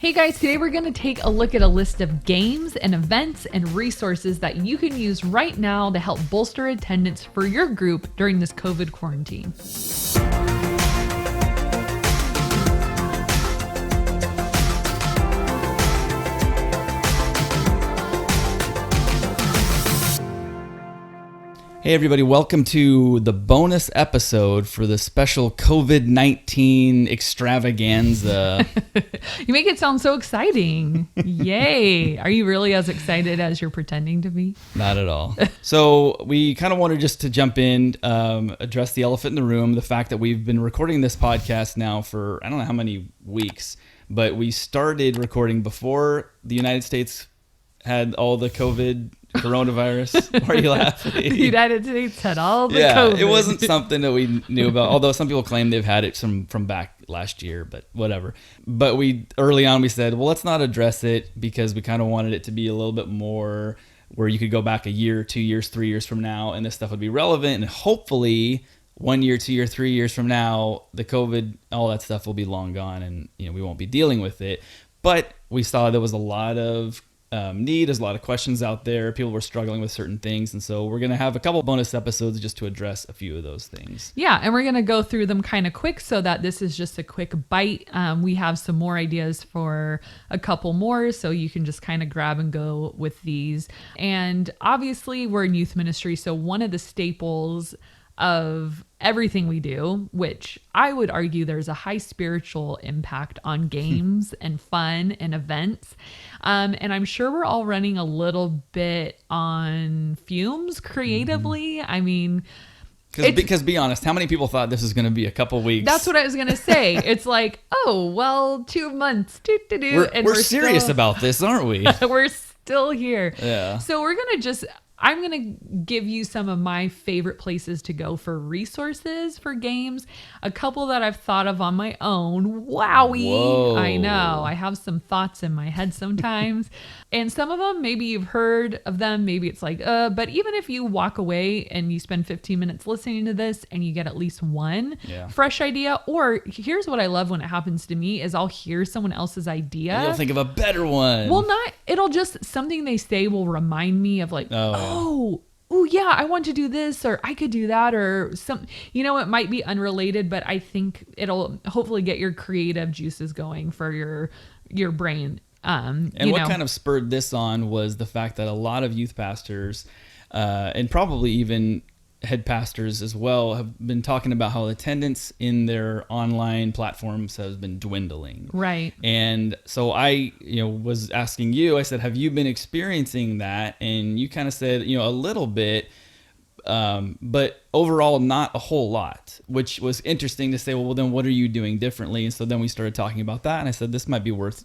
Hey guys, today we're going to take a look at a list of games and events and resources that you can use right now to help bolster attendance for your group during this COVID quarantine. Hey everybody, welcome to the bonus episode for the special COVID-19 extravaganza. You make it sound so exciting. Yay. Are you really as excited as you're pretending to be? Not at all. So we kind of wanted just to jump in, address the elephant in the room, the fact that we've been recording this podcast now for I don't know how many weeks, but we started recording before the United States had all the coronavirus. Why are you laughing? The United States had all the COVID. It wasn't something that we knew about, although some people claim they've had it from back last year, but whatever. But early on we said, well, let's not address it because we kind of wanted it to be a little bit more where you could go back a year, 2 years, 3 years from now, and this stuff would be relevant. And hopefully 1 year, 2 year, 3 years from now, the COVID, all that stuff will be long gone and we won't be dealing with it. But we saw there was a lot of there's a lot of questions out there. People were struggling with certain things. And so we're going to have a couple bonus episodes just to address a few of those things. Yeah. And we're going to go through them kind of quick so that this is just a quick bite. We have some more ideas for a couple more. So you can just kind of grab and go with these. And obviously we're in youth ministry. So one of the staples of everything we do, which I would argue there's a high spiritual impact on games and fun and events. And I'm sure we're all running a little bit on fumes creatively. Mm-hmm. I mean, because be honest, how many people thought this was going to be a couple weeks? That's what I was going to say. It's like, oh, well, 2 months. We're serious about this, aren't we? We're still here. Yeah. So I'm going to give you some of my favorite places to go for resources for games. A couple that I've thought of on my own. Wowie. Whoa. I know. I have some thoughts in my head sometimes. And some of them, maybe you've heard of them. Maybe it's like, but even if you walk away and you spend 15 minutes listening to this and you get at least one fresh idea, or here's what I love when it happens to me is I'll hear someone else's idea. And you'll think of a better one. Well, it'll just, something they say will remind me of like, oh yeah, I want to do this, or I could do that, or some, it might be unrelated, but I think it'll hopefully get your creative juices going for your brain. And what kind of spurred this on was the fact that a lot of youth pastors, and probably even head pastors as well, have been talking about how attendance in their online platforms has been dwindling. Right. And so I, was asking you, I said, have you been experiencing that? And you kind of said, a little bit, but overall not a whole lot, which was interesting to say, well, then what are you doing differently? And so then we started talking about that. And I said, this might be worth,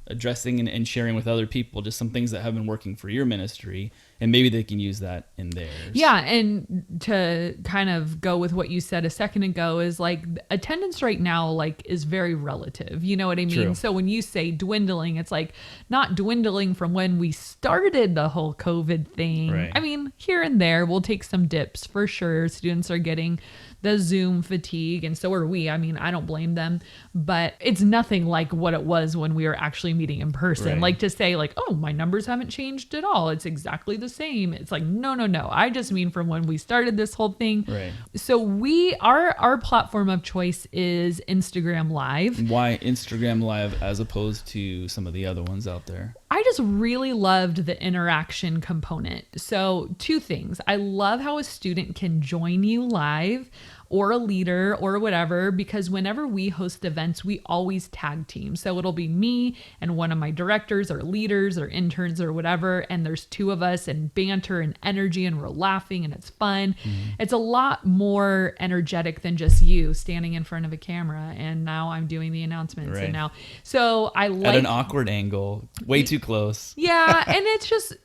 addressing and sharing with other people, just some things that have been working for your ministry, and maybe they can use that in theirs. Yeah. And to kind of go with what you said a second ago is like attendance right now, like is very relative. You know what I mean? True. So when you say dwindling, it's like not dwindling from when we started the whole COVID thing. Right. I mean, here and there, we'll take some dips for sure. Students are getting the Zoom fatigue, and so are we. I mean, I don't blame them, but it's nothing like what it was when we were actually meeting in person. Right. Like to say like, oh, my numbers haven't changed at all. It's exactly the same. It's like, no. I just mean from when we started this whole thing. Right. So our platform of choice is Instagram Live. Why Instagram Live as opposed to some of the other ones out there? I just really loved the interaction component. So 2 things. I love how a student can join you live, or a leader or whatever, because whenever we host events, we always tag team. So it'll be me and one of my directors or leaders or interns or whatever. And there's 2 of us and banter and energy and we're laughing and it's fun. Mm-hmm. It's a lot more energetic than just you standing in front of a camera. And now I'm doing the announcements. Right. And now, so I like. At an awkward angle, way too close. Yeah. And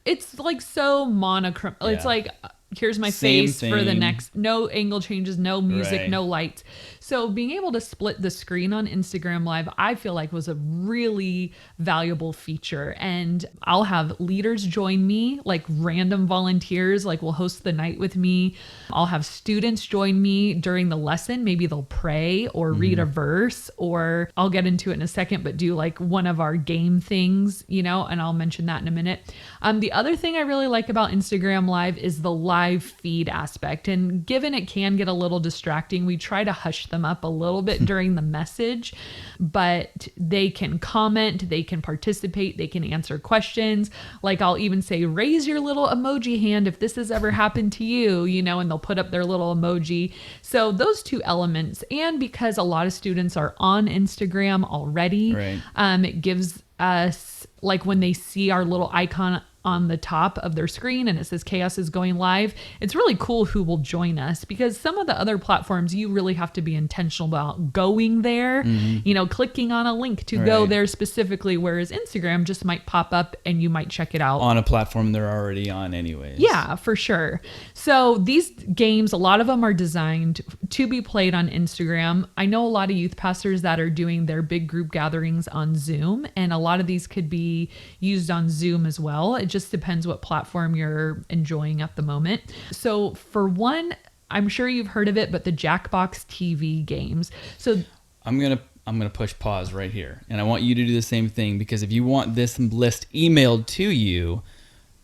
it's like so monochrome. Yeah. It's like, here's my Same face thing. for the next, no angle changes, no music, Right. no lights. So being able to split the screen on Instagram Live, I feel like was a really valuable feature. And I'll have leaders join me, like random volunteers, like will host the night with me. I'll have students join me during the lesson. Maybe they'll pray or read a verse, or I'll get into it in a second, but do like one of our game things, you know, and I'll mention that in a minute. The other thing I really like about Instagram Live is the live feed aspect. And given it can get a little distracting, we try to hush them up a little bit during the message, but they can comment, they can participate, they can answer questions. Like I'll even say, raise your little emoji hand if this has ever happened to you, you know, and they'll put up their little emoji. So those two elements, and because a lot of students are on Instagram already, right. It gives us, like when they see our little icon on the top of their screen and it says Chaos is going live, it's really cool who will join us, because some of the other platforms you really have to be intentional about going there, you know, clicking on a link to go there specifically, whereas Instagram just might pop up and you might check it out on a platform they're already on anyways. Yeah, for sure. So these games, a lot of them are designed to be played on Instagram. I know a lot of youth pastors that are doing their big group gatherings on Zoom, and a lot of these could be used on Zoom as well. It just depends what platform you're enjoying at the moment. So for one, I'm sure you've heard of it, but the Jackbox TV games. So I'm gonna push pause right here, and I want you to do the same thing, because if you want this list emailed to you,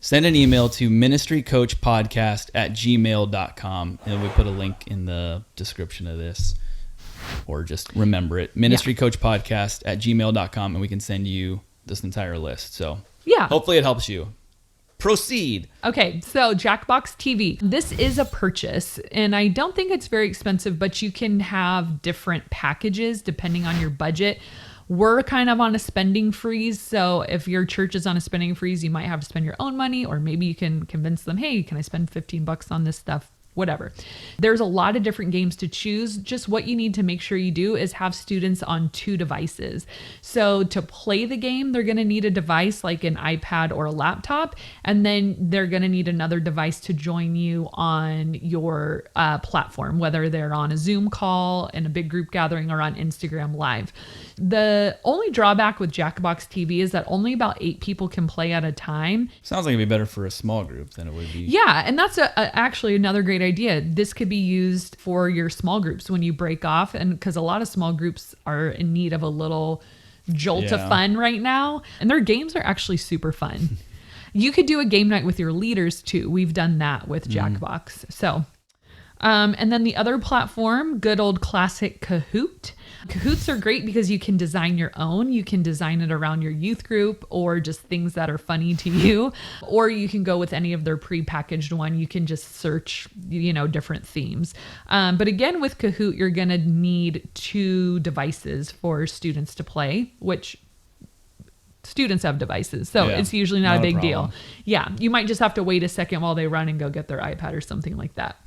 send an email to ministrycoachpodcast@gmail.com, and we put a link in the description of this, or just remember it, ministrycoachpodcast@gmail.com, and we can send you this entire list. So yeah, hopefully it helps you. Proceed. Okay, so Jackbox TV. This is a purchase, and I don't think it's very expensive, but you can have different packages depending on your budget. We're kind of on a spending freeze, so if your church is on a spending freeze, you might have to spend your own money, or maybe you can convince them, hey, can I spend $15 on this stuff? Whatever. There's a lot of different games to choose. Just what you need to make sure you do is have students on 2 devices. So to play the game, they're going to need a device like an iPad or a laptop, and then they're going to need another device to join you on your platform, whether they're on a Zoom call in a big group gathering or on Instagram Live. The only drawback with Jackbox TV is that only about 8 people can play at a time. Sounds like it'd be better for a small group than it would be. Yeah, and that's actually another great idea. This could be used for your small groups when you break off, and because a lot of small groups are in need of a little jolt of fun right now, and their games are actually super fun. You could do a game night with your leaders too. We've done that with Jackbox. So, and then the other platform, good old classic Kahoot. Kahoots are great because you can design your own. You can design it around your youth group or just things that are funny to you, or you can go with any of their pre-packaged one. You can just search, you know, different themes. But again, with Kahoot, you're going to need 2 devices for students to play, which students have devices, so it's usually not a big deal. Yeah, you might just have to wait a second while they run and go get their iPad or something like that.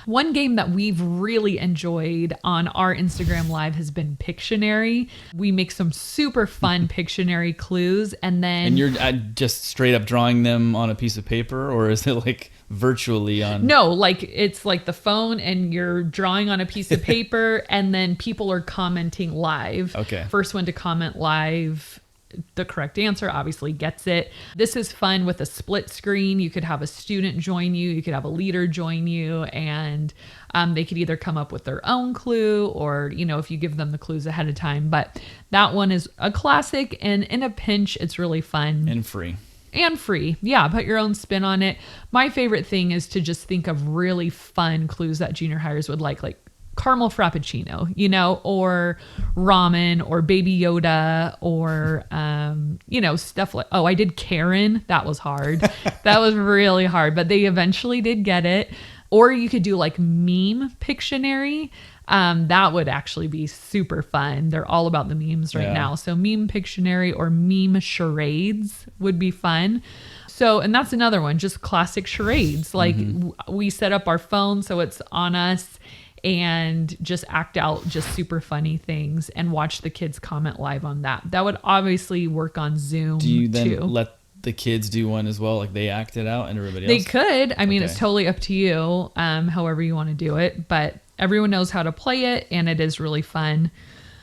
One game that we've really enjoyed on our Instagram Live has been Pictionary. We make some super fun Pictionary clues, and you're just straight up drawing them on a piece of paper, or is it like virtually on? No, like it's like the phone and you're drawing on a piece of paper, and then people are commenting live. Okay. First one to comment live, the correct answer obviously gets it. This is fun with a split screen. You could have a student join you, you could have a leader join you, and they could either come up with their own clue, or, you know, if you give them the clues ahead of time. But that one is a classic, and in a pinch, it's really fun. And free. And free. Yeah, put your own spin on it. My favorite thing is to just think of really fun clues that junior hires would like caramel frappuccino, you know, or ramen, or Baby Yoda, or, you know, stuff like, I did Karen. That was hard. That was really hard, but they eventually did get it. Or you could do like meme Pictionary. That would actually be super fun. They're all about the memes right now. So meme Pictionary or meme charades would be fun. So, and that's another one, just classic charades. Like we set up our phone so it's on us, and just act out just super funny things and watch the kids comment live on that. That would obviously work on Zoom. Do you then let the kids do one as well? Like they act it out and everybody else? They could. I mean, it's totally up to you, however you want to do it. But everyone knows how to play it, and it is really fun.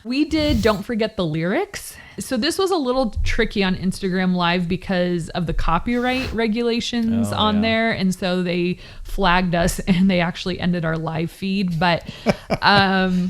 We did Don't Forget the Lyrics. So this was a little tricky on Instagram Live because of the copyright regulations on there. And so they flagged us and they actually ended our live feed. But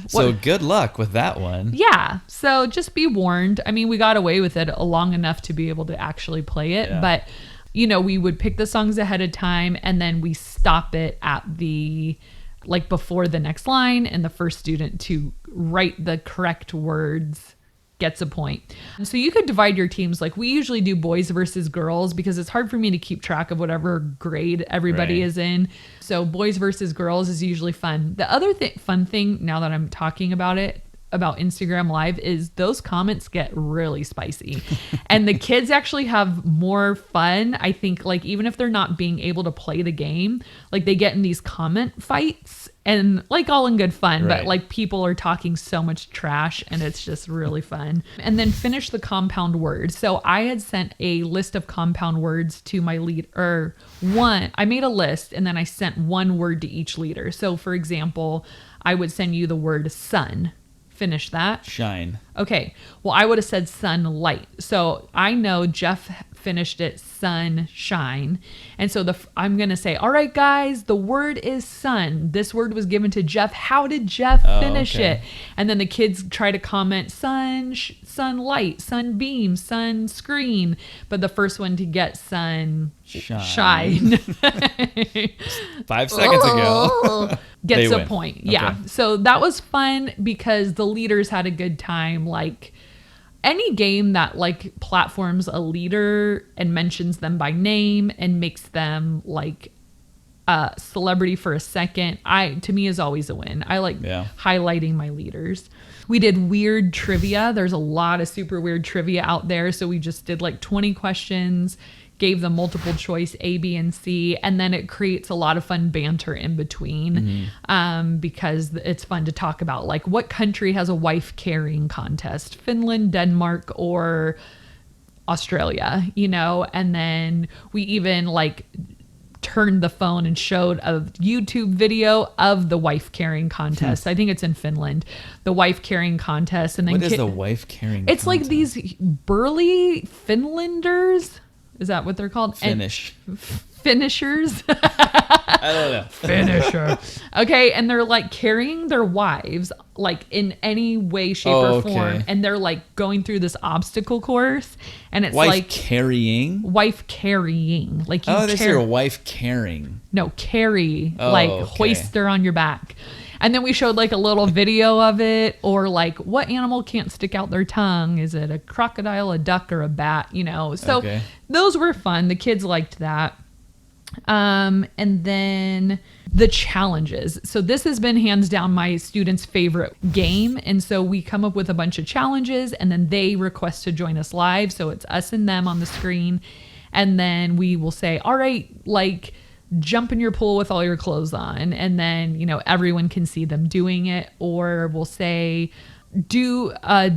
so good luck with that one. Yeah. So just be warned. I mean, we got away with it long enough to be able to actually play it. Yeah. But, you know, we would pick the songs ahead of time and then we stop it at the... like before the next line, and the first student to write the correct words gets a point. So you could divide your teams. Like we usually do boys versus girls because it's hard for me to keep track of whatever grade everybody is in. So boys versus girls is usually fun. The other fun thing, now that I'm talking about it, about Instagram Live, is those comments get really spicy and the kids actually have more fun. I think, like, even if they're not being able to play the game, like they get in these comment fights and like all in good fun, but like people are talking so much trash and it's just really fun. And then finish the compound words. So I had sent a list of compound words to my leader. I made a list and then I sent one word to each leader. So for example, I would send you the word sun. Finish that. Shine. Okay. Well, I would have said sunlight. So I know Jeff finished it sunshine. And so I'm going to say, all right, guys, the word is sun. This word was given to Jeff. How did Jeff finish it? And then the kids try to comment sunlight, sunbeam, sunscreen. But the first one to get shine. 5 seconds ago. Gets a point. Yeah. Okay. So that was fun because the leaders had a good time. Like any game that like platforms a leader and mentions them by name and makes them like a celebrity for a second, to me is always a win. I like highlighting my leaders. We did weird trivia. There's a lot of super weird trivia out there. So we just did like 20 questions, gave them multiple choice A, B, and C, and then it creates a lot of fun banter in between because it's fun to talk about, like, what country has a wife carrying contest? Finland, Denmark, or Australia, you know? And then we even like turned the phone and showed a YouTube video of the wife carrying contest. I think it's in Finland, the wife carrying contest. And then what is the wife carrying it's contest? Like these burly Finlanders. Is that what they're called? Finishers. I don't know. Finisher. Okay, and they're like carrying their wives like in any way, shape, or form, and they're like going through this obstacle course, and it's wife carrying. Like you this is your wife carrying. No, carry hoist her on your back. And then we showed like a little video of it, or like what animal can't stick out their tongue? Is it a crocodile, a duck, or a bat? You know, so those were fun. The kids liked that. And then the challenges. So this has been hands down my students' favorite game. And so we come up with a bunch of challenges and then they request to join us live. So it's us and them on the screen. And then we will say, all right, like, jump in your pool with all your clothes on, and then, you know, everyone can see them doing it. Or we'll say, do a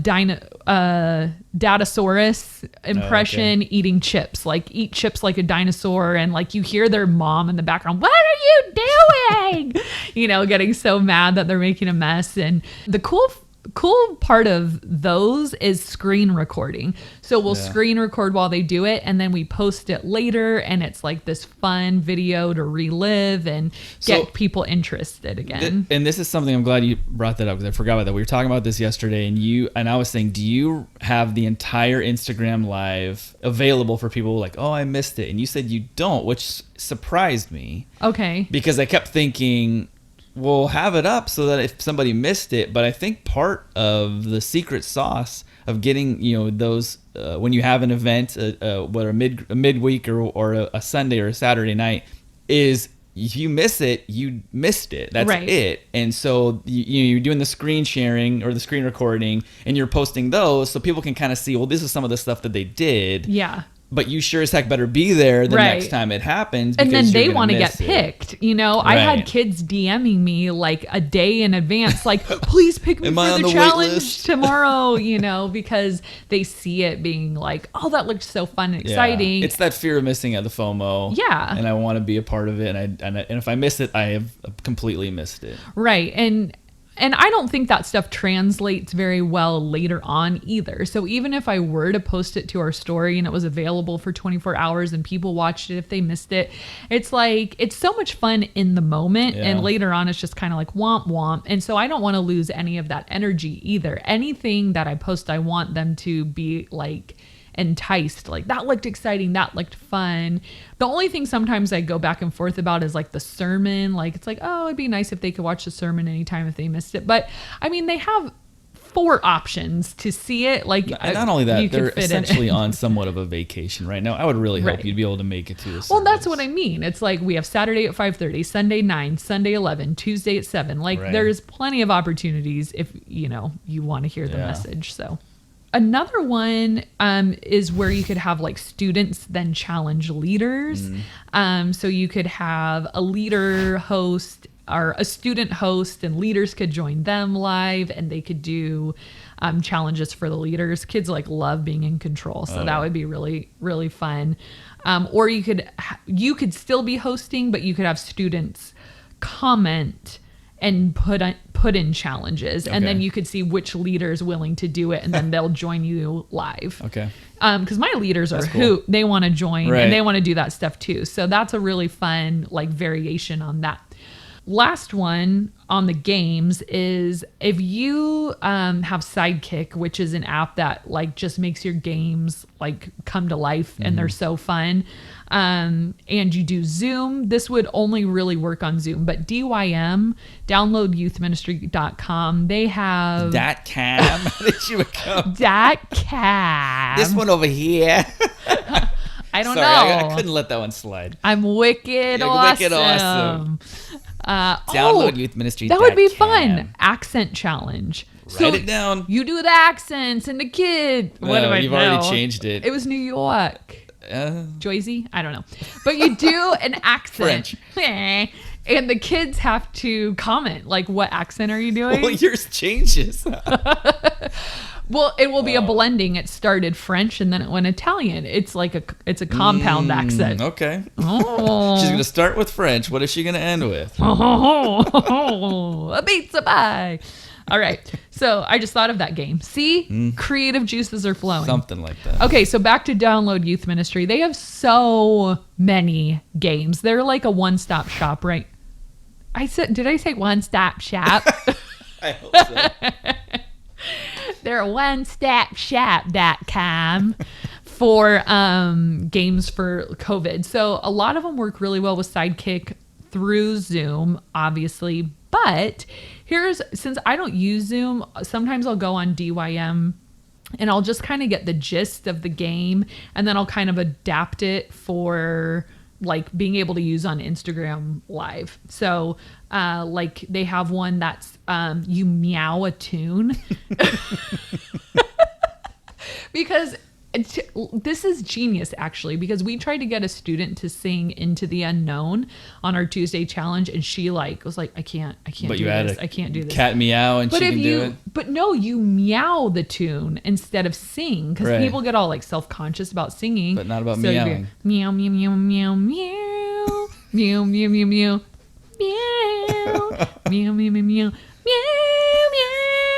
Datasaurus impression eating chips, like eat chips like a dinosaur, and like you hear their mom in the background, what are you doing? You know, getting so mad that they're making a mess. And the cool part of those is screen recording. So we'll screen record while they do it, and then we post it later, and it's like this fun video to relive and get people interested again. And this is something I'm glad you brought that up because I forgot about that. We were talking about this yesterday, and I was saying, do you have the entire Instagram Live available for people like, oh, I missed it? And you said you don't, which surprised me. Okay. Because I kept thinking, we'll have it up so that if somebody missed it. But I think part of the secret sauce of getting, you know, those when you have an event, whether a midweek or a Sunday or a Saturday night, is if you miss it, you missed it. That's it. And so you're doing the screen sharing or the screen recording, and you're posting those so people can kind of see, well, this is some of the stuff that they did. Yeah. but you sure as heck better be there the Right. next time it happens. And then because you're they gonna want to miss get it. picked. You know, I had Right. kids DMing me like a day in advance, like, please pick me Am for I on the the wait challenge list? tomorrow, you know, because they see it being like, oh, that looked so fun and Yeah. exciting. It's that fear of missing out, the FOMO. Yeah. And I want to be a part of it. And if I miss it, I have completely missed it. Right. And I don't think that stuff translates very well later on either. So even if I were to post it to our story and it was available for 24 hours and people watched it if they missed it, it's like, it's so much fun in the moment. Yeah. And later on, it's just kind of like womp womp. And so I don't want to lose any of that energy either. Anything that I post, I want them to be like enticed, like that looked exciting, that looked fun. The only thing sometimes I go back and forth about is like the sermon. Like it's like, oh, it'd be nice if they could watch the sermon anytime if they missed it. But I mean, they have 4 options to see it. Like, And not only that, you could they're fit it essentially in. on somewhat of a vacation right now. I would really hope Right. you'd be able to make it to this. Well, that's what I mean. It's like we have Saturday at 5:30, Sunday 9, Sunday 11, Tuesday at 7. Like Right. there's plenty of opportunities if you know you want to hear the Yeah. message. So another one is where you could have like students then challenge leaders. So you could have a leader host or a student host, and leaders could join them live, and they could do challenges for the leaders. Kids like love being in control, so that would be really, really fun. Or you could still be hosting, but you could have students comment and put in challenges, and then Okay. you could see which leader is willing to do it, and then they'll join you live. Okay. Because my leaders are That's cool. they want to join Right. and they want to do that stuff too. So that's a really fun like variation on that. Last one on the games is if you have Sidekick, which is an app that like just makes your games like come to life and they're so fun. And you do Zoom, this would only really work on Zoom, but DYM, downloadyouthministry.com, they have Dat cam that you would come. that cab. This one over here. I don't Sorry, know. I couldn't let that one slide. I'm wicked Yeah, awesome. wicked awesome. oh, Download Youth Ministry. that would be fun. Accent challenge. Write it down. You do the accents and the kid. What do No, I you've know? already changed it. It was New York. Uh, Joyzy? I don't know. But you do an accent. French. And the kids have to comment, like, what accent are you doing? well, yours changes. Well, it will be a blending. It started French and then it went Italian. It's like it's a compound accent. Okay. Oh. She's gonna start with French. What is she gonna end with? A pizza pie. All right. So I just thought of that game. See? Creative juices are flowing. Something like that. Okay, so back to Download Youth Ministry. They have so many games. They're like a one-stop shop, right? Did I say one-stop shop? I hope so. They're a one-stop-shop.com for games for COVID. So a lot of them work really well with Sidekick through Zoom, obviously. But since I don't use Zoom, sometimes I'll go on DYM and I'll just kind of get the gist of the game, and then I'll kind of adapt it for like being able to use on Instagram Live. So like they have one that's you meow a tune. Because this is genius, actually, because we tried to get a student to sing Into the Unknown on our Tuesday challenge, and she like was like, I can't But do you had this. a I can't do this. cat meow and But she if can do it. but no, you meow the tune instead of sing, because Right. people get all like self-conscious about singing, But not about you'd be meowing. meow meow meow meow meow meow meow meow meow meow meow meow meow meow meow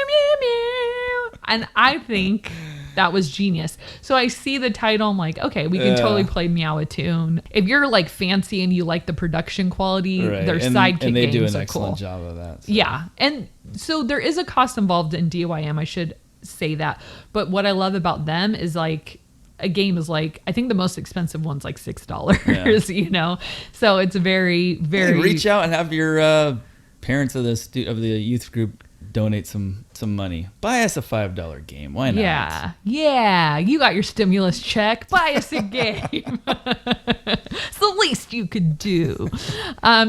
meow meow. And I think that was genius. So I see the title, I'm like, okay, we can totally play Meow a Tune. If you're like fancy and you like the production quality, Right. their and, Sidekick and they do games an are excellent cool. job of that. So. Yeah. And so there is a cost involved in DYM, I should say that. But what I love about them is like a game is like, I think the most expensive one's like $6, you know? So it's very, very... Hey, reach out and have your parents of the youth group donate some money. Buy us a $5 game. Why not? Yeah. You got your stimulus check. Buy us a game. It's the least you could do.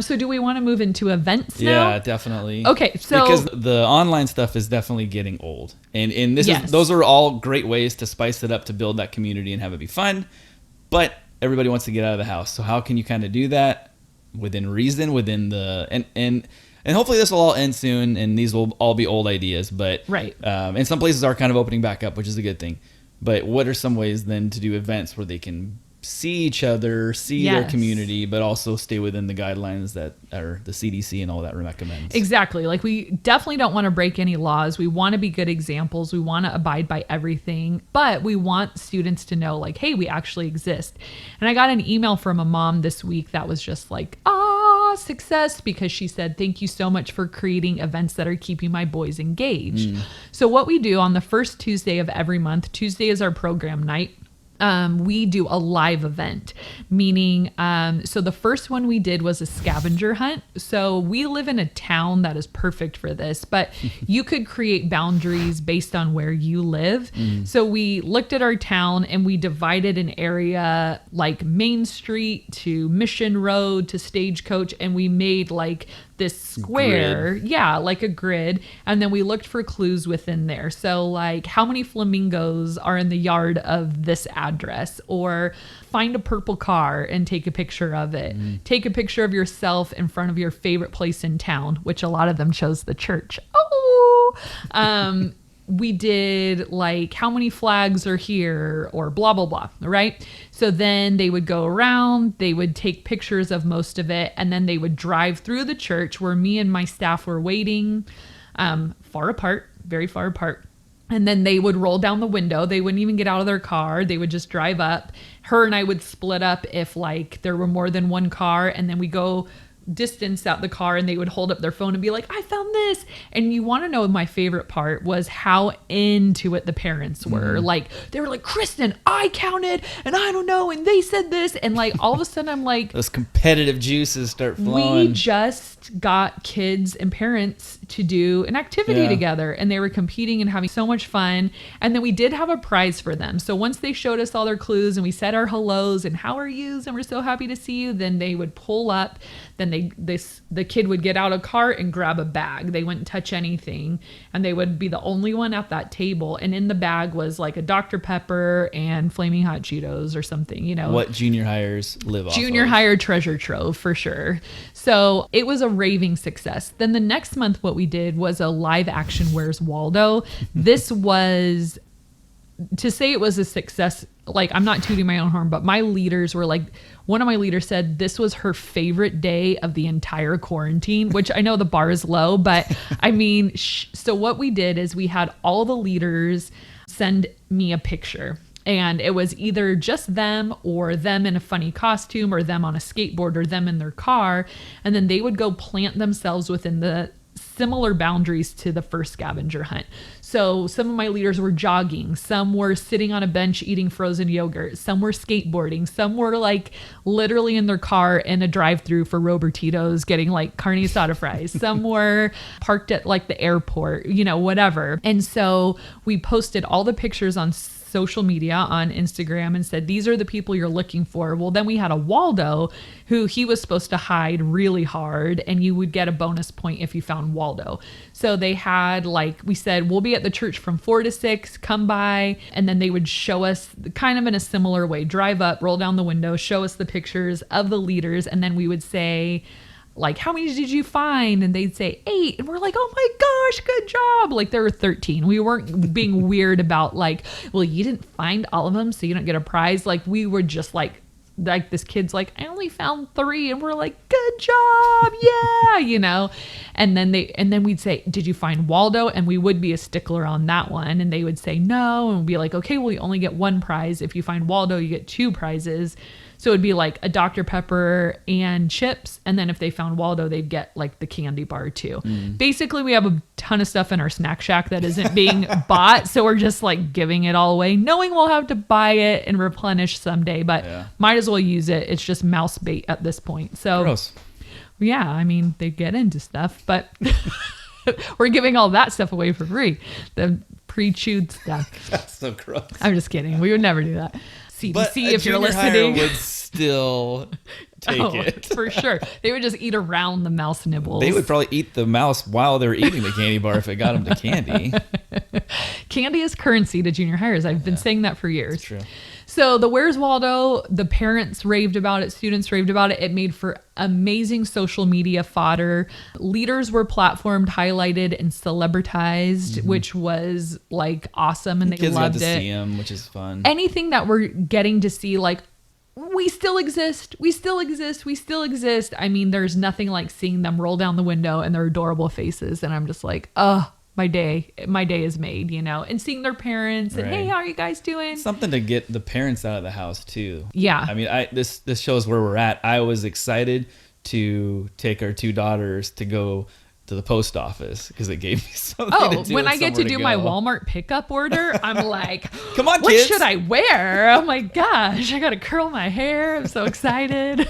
So do we want to move into events now? Yeah, definitely. Okay, so... because the online stuff is definitely getting old, and Yes. those are all great ways to spice it up, to build that community and have it be fun. But everybody wants to get out of the house. So how can you kind of do that within reason, within the and hopefully this will all end soon, and these will all be old ideas. But right, and some places are kind of opening back up, which is a good thing. But what are some ways then to do events where they can see each other, see their community, but also stay within the guidelines that are the CDC and all that recommends? Exactly. Like, we definitely don't want to break any laws. We want to be good examples. We want to abide by everything, but we want students to know, like, hey, we actually exist. And I got an email from a mom this week that was just like, success, because she said, thank you so much for creating events that are keeping my boys engaged. So what we do on the first Tuesday of every month, Tuesday is our program night. We do a live event, meaning, so the first one we did was a scavenger hunt. So we live in a town that is perfect for this, but you could create boundaries based on where you live. So we looked at our town and we divided an area like Main Street to Mission Road to Stagecoach, and we made like this square, like a grid, and then we looked for clues within there. So like, how many flamingos are in the yard of this address, or find a purple car and take a picture of it. Take a picture of yourself in front of your favorite place in town, which a lot of them chose the church. We did like, how many flags are here, or blah, blah, blah. Right. So then they would go around, they would take pictures of most of it, and then they would drive through the church where me and my staff were waiting, far apart, very far apart. And then they would roll down the window. They wouldn't even get out of their car. They would just drive up. Her and I would split up if like there were more than one car, and then we go distance out the car, and they would hold up their phone and be like, I found this. And you want to know, my favorite part was how into it the parents were. Like, they were like, Kristen, I counted, and I don't know, and they said this, and like all of a sudden I'm like, those competitive juices start flowing. We just got kids and parents to do an activity together, and they were competing and having so much fun. And then we did have a prize for them. So once they showed us all their clues and we said our hellos and how are yous and we're so happy to see you, then they would pull up. Then the kid would get out a cart and grab a bag. They wouldn't touch anything, and they would be the only one at that table. And in the bag was like a Dr. Pepper and Flaming Hot Cheetos or something, you know. What junior hires live off Junior of. hire treasure trove for sure. So it was a raving success. Then the next month, what we did was a live action Where's Waldo. This was, to say it was a success, like, I'm not tooting my own horn, but my leaders were like, one of my leaders said this was her favorite day of the entire quarantine, which I know the bar is low, but I mean, so what we did is we had all the leaders send me a picture. And it was either just them, or them in a funny costume, or them on a skateboard, or them in their car. And then they would go plant themselves within the similar boundaries to the first scavenger hunt. So some of my leaders were jogging, some were sitting on a bench eating frozen yogurt, some were skateboarding, some were like literally in their car in a drive-thru for Robertitos getting like carne asada fries, some were parked at like the airport, you know, whatever. And so we posted all the pictures on social media, on Instagram, and said, these are the people you're looking for. Well, then we had a Waldo who he was supposed to hide really hard, and you would get a bonus point if you found Waldo. So they had, like, we said, we'll be at the church from 4 to 6, come by. And then they would show us kind of in a similar way, drive up, roll down the window, show us the pictures of the leaders. And then we would say, like, how many did you find? And they'd say 8. And we're like, oh my gosh, good job. Like, there were 13. We weren't being weird about like, well, you didn't find all of them, so you don't get a prize. Like, we were just like this kid's like, I only found 3. And we're like, good job. Yeah. You know? And then we'd say, did you find Waldo? And we would be a stickler on that one. And they would say no. And we'd be like, okay, well, you only get 1 prize. If you find Waldo, you get 2 prizes. So it'd be like a Dr. Pepper and chips. And then if they found Waldo, they'd get like the candy bar too. Basically, we have a ton of stuff in our snack shack that isn't being bought. So we're just like giving it all away, knowing we'll have to buy it and replenish someday, but might as well use it. It's just mouse bait at this point. So gross. Yeah, I mean, they get into stuff, but we're giving all that stuff away for free. The pre-chewed stuff. That's so gross. I'm just kidding. We would never do that. CDC, but if you're listening, would still take it for sure. They would just eat around the mouse nibbles. They would probably eat the mouse while they're eating the candy bar if it got them to candy. Candy is currency to junior hires. I've been saying that for years. That's true. So the Where's Waldo, the parents raved about it, students raved about it. It made for amazing social media fodder. Leaders were platformed, highlighted, and celebritized, which was like awesome, and they Kids loved got to it. see them, which is fun. Anything that we're getting to see, like, we still exist. We still exist. We still exist. I mean, there's nothing like seeing them roll down the window and their adorable faces. And I'm just like, my day is made, you know, and seeing their parents and, hey, how are you guys doing? Something to get the parents out of the house too. Yeah. I mean, this shows where we're at. I was excited to take our 2 daughters to go to the post office because it gave me something to do. When I get to do go. my Walmart pickup order, I'm like, come on, what kids. should I wear? Oh my gosh, I got to curl my hair. I'm so excited.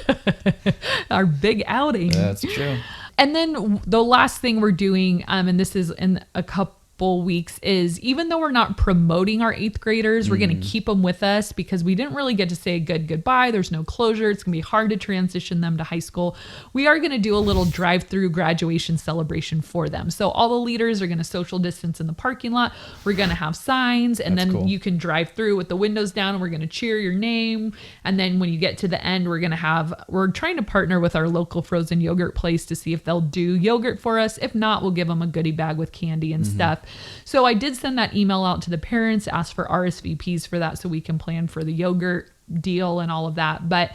Our big outing. That's true. And then the last thing we're doing, and this is in a couple weeks, is even though we're not promoting our 8th graders, we're going to keep them with us because we didn't really get to say a goodbye. There's no closure. It's going to be hard to transition them to high school. We are going to do a little drive-through graduation celebration for them. So all the leaders are going to social distance in the parking lot. We're going to have signs, and That's then cool. you can drive through with the windows down, and we're going to cheer your name. And then when you get to the end, we're trying to partner with our local frozen yogurt place to see if they'll do yogurt for us. If not, we'll give them a goodie bag with candy and stuff. So I did send that email out to the parents, ask for RSVPs for that so we can plan for the yogurt deal and all of that. But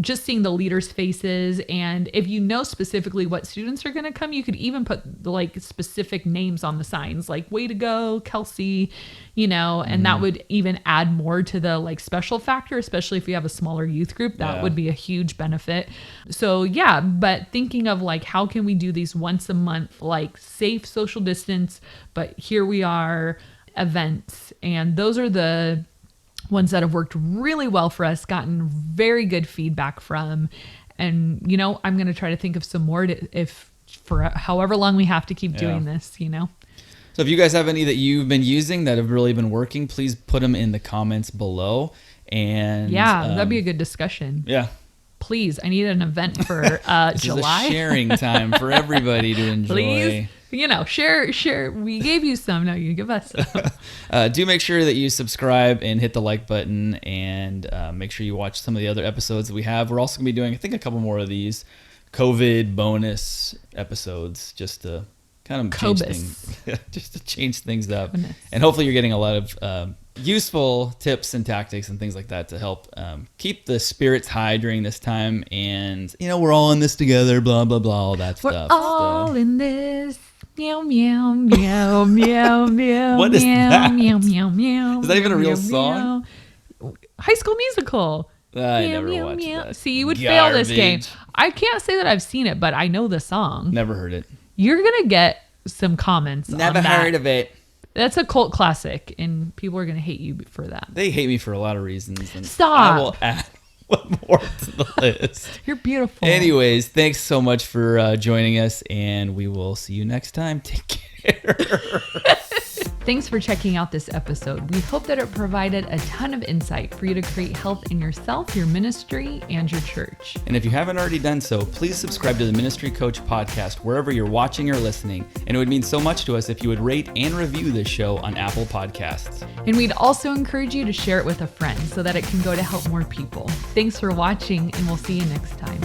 just seeing the leaders' faces, and if you know specifically what students are going to come, you could even put like specific names on the signs, like way to go, Kelsey, you know, and that would even add more to the like special factor, especially if you have a smaller youth group. That would be a huge benefit. So yeah, but thinking of like, how can we do these once a month, like safe social distance, but here we are events. And those are the ones that have worked really well for us, gotten very good feedback from. And, you know, I'm going to try to think of some more for however long we have to keep doing this, you know. So if you guys have any that you've been using that have really been working, please put them in the comments below. And that'd be a good discussion. Yeah. Please, I need an event for This July. is a sharing time for everybody to enjoy. Please, you know, share. We gave you some. No, you give us some. Do make sure that you subscribe and hit the like button, and make sure you watch some of the other episodes that we have. We're also going to be doing, I think, a couple more of these COVID bonus episodes just to kind of change things, just to change things up. Goodness. And hopefully you're getting a lot of useful tips and tactics and things like that to help keep the spirits high during this time. And, you know, we're all in this together, blah, blah, blah, all that stuff. We're all in this. Meow, meow, meow, meow, meow. What is meow, that? Meow, meow, meow. Is that even a real meow, song? meow. High School Musical. I Meow, never meow, watched meow. that. See, you would fail this game. Garbage. I can't say that I've seen it, but I know the song. Never heard it. You're going to get some comments Never on that. heard of it. That's a cult classic, and people are going to hate you for that. They hate me for a lot of reasons. And Stop. I will add one more to the list. You're beautiful. Anyways, thanks so much for joining us, and we will see you next time. Take care. Thanks for checking out this episode. We hope that it provided a ton of insight for you to create health in yourself, your ministry, and your church. And if you haven't already done so, please subscribe to the Ministry Coach podcast wherever you're watching or listening. And it would mean so much to us if you would rate and review this show on Apple Podcasts. And we'd also encourage you to share it with a friend so that it can go to help more people. Thanks for watching, and we'll see you next time.